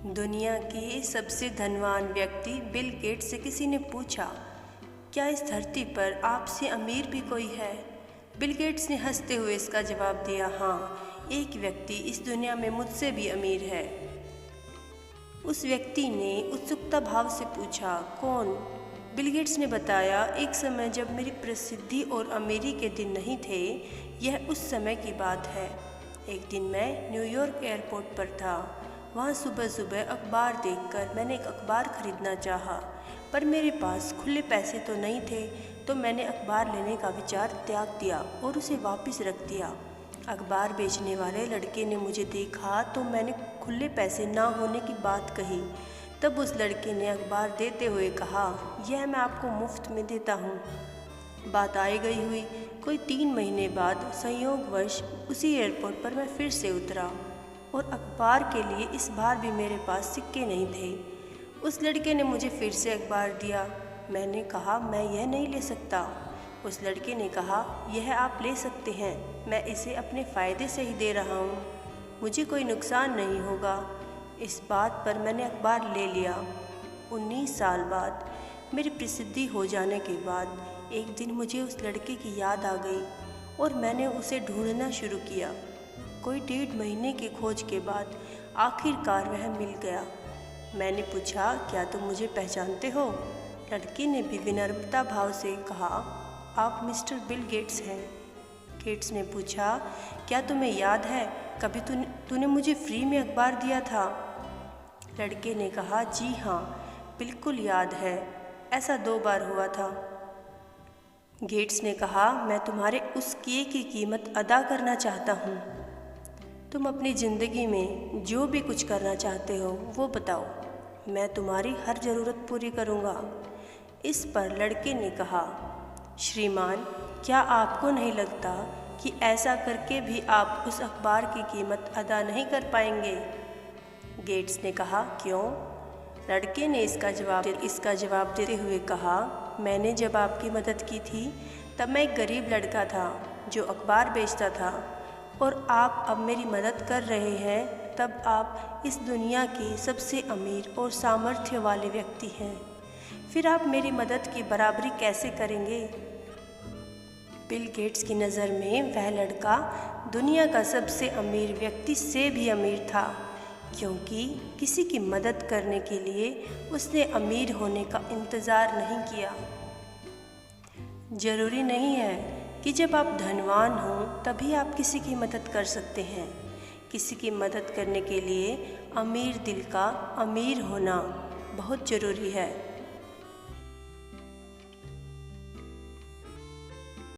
दुनिया के सबसे धनवान व्यक्ति बिल गेट्स से किसी ने पूछा, क्या इस धरती पर आपसे अमीर भी कोई है? बिल गेट्स ने हंसते हुए इसका जवाब दिया, हाँ, एक व्यक्ति इस दुनिया में मुझसे भी अमीर है। उस व्यक्ति ने उत्सुकता भाव से पूछा, कौन? बिल गेट्स ने बताया, एक समय जब मेरी प्रसिद्धि और अमीरी के दिन नहीं थे, यह उस समय की बात है। एक दिन मैं न्यूयॉर्क एयरपोर्ट पर था। वहाँ सुबह सुबह अखबार देखकर मैंने एक अखबार खरीदना चाहा, पर मेरे पास खुले पैसे तो नहीं थे, तो मैंने अखबार लेने का विचार त्याग दिया और उसे वापस रख दिया। अखबार बेचने वाले लड़के ने मुझे देखा तो मैंने खुले पैसे ना होने की बात कही। तब उस लड़के ने अखबार देते हुए कहा, यह मैं आपको मुफ्त में देता हूँ। बात आई गई हुई। कोई 3 महीने बाद संयोगवश उसी एयरपोर्ट पर मैं फिर से उतरा और अखबार के लिए इस बार भी मेरे पास सिक्के नहीं थे। उस लड़के ने मुझे फिर से अखबार दिया। मैंने कहा, मैं यह नहीं ले सकता। उस लड़के ने कहा, यह आप ले सकते हैं, मैं इसे अपने फ़ायदे से ही दे रहा हूँ, मुझे कोई नुकसान नहीं होगा। इस बात पर मैंने अखबार ले लिया। 19 साल बाद मेरी प्रसिद्धि हो जाने के बाद एक दिन मुझे उस लड़के की याद आ गई और मैंने उसे ढूंढना शुरू किया। कोई 1.5 महीने की खोज के बाद आखिरकार वह मिल गया। मैंने पूछा, क्या तुम मुझे पहचानते हो? लड़के ने भी विनम्रता भाव से कहा, आप मिस्टर बिल गेट्स हैं। गेट्स ने पूछा, क्या तुम्हें याद है कभी तूने मुझे फ्री में अखबार दिया था? लड़के ने कहा, जी हाँ, बिल्कुल याद है, ऐसा 2 बार हुआ था। गेट्स ने कहा, मैं तुम्हारे उस किए की कीमत अदा करना चाहता हूँ। तुम अपनी ज़िंदगी में जो भी कुछ करना चाहते हो वो बताओ, मैं तुम्हारी हर ज़रूरत पूरी करूँगा। इस पर लड़के ने कहा, श्रीमान, क्या आपको नहीं लगता कि ऐसा करके भी आप उस अखबार की कीमत अदा नहीं कर पाएंगे? गेट्स ने कहा, क्यों? लड़के ने इसका जवाब देते हुए कहा, मैंने जब आपकी मदद की थी तब मैं एक गरीब लड़का था जो अखबार बेचता था, और आप अब मेरी मदद कर रहे हैं तब आप इस दुनिया के सबसे अमीर और सामर्थ्य वाले व्यक्ति हैं। फिर आप मेरी मदद की बराबरी कैसे करेंगे? बिल गेट्स की नज़र में वह लड़का दुनिया का सबसे अमीर व्यक्ति से भी अमीर था, क्योंकि किसी की मदद करने के लिए उसने अमीर होने का इंतज़ार नहीं किया। ज़रूरी नहीं है कि जब आप धनवान हों तभी आप किसी की मदद कर सकते हैं। किसी की मदद करने के लिए अमीर दिल का अमीर होना बहुत ज़रूरी है।